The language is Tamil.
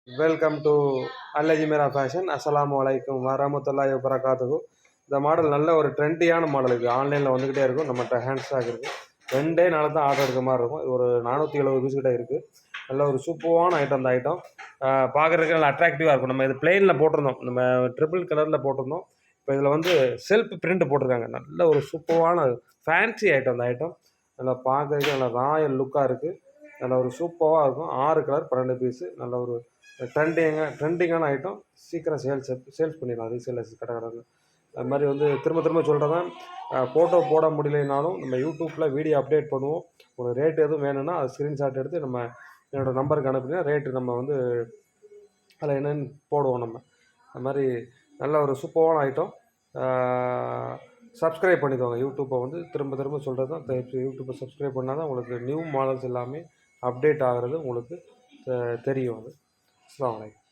Welcome to அல்லஜிமேரா fashion. அஸ்ஸலாமு அலைக்கும் வரமத்துல்லாஹி வபரகாத்துஹு. இந்த மாடல் நல்ல ஒரு ட்ரெண்டியான மாடல். இது ஆன்லைனில் வந்துக்கிட்டே இருக்கும். நம்மகிட்ட ஹேண்ட் ஸ்டாக் இருக்குது. 2 நாள் தான் ஆர்டர் எடுக்கிற மாதிரி இருக்கும். இது ஒரு 470 பீஸ் கிட்ட இருக்குது. நல்ல ஒரு சூப்பரான ஐட்டம். இந்த ஐட்டம் பார்க்குறதுக்கு நல்லா அட்ராக்டிவாக இருக்கும். நம்ம இது பிளெயினில் போட்டிருந்தோம், நம்ம ட்ரிபிள் கலரில் போட்டிருந்தோம். இப்போ இதில் வந்து செல்ஃப் பிரிண்ட் போட்டிருக்காங்க. நல்ல ஒரு சூப்பரான ஃபேன்சி ஐட்டம். இந்த ஐட்டம் நல்லா பார்க்குறதுக்கு நல்லா ராயல் லுக்காக இருக்குது. நல்ல ஒரு சூப்பராக இருக்கும். 6 கலர் 12 பீஸு. நல்ல ஒரு ட்ரெண்டிங்கான ஐட்டம். சீக்கிரம் சேல்ஸ் பண்ணிடலாம் ரீசேலர்ஸ் கடை. அது மாதிரி வந்து திரும்ப திரும்ப சொல்கிறதான், ஃபோட்டோ போட முடியலைனாலும் நம்ம யூடியூப்பில் வீடியோ அப்டேட் பண்ணுவோம். உங்களுக்கு ரேட் எதுவும் வேணும்னா அது ஸ்க்ரீன்ஷாட் எடுத்து என்னோடய நம்பருக்கு அனுப்புனா ரேட்டு நம்ம வந்து அதில் என்னென்னு போடுவோம். நம்ம அது மாதிரி நல்ல ஒரு சூப்பரான ஐட்டம். சப்ஸ்கிரைப் பண்ணிக்கோங்க. யூடியூப்பை வந்து திரும்ப திரும்ப சொல்கிறது தான், யூடியூப்பை சப்ஸ்கிரைப் பண்ணால் தான் உங்களுக்கு நியூ மாடல்ஸ் எல்லாமே அப்டேட் ஆகிறது உங்களுக்கு தெரியும். அது அஸ்ஸலாமு அலைக்கும்.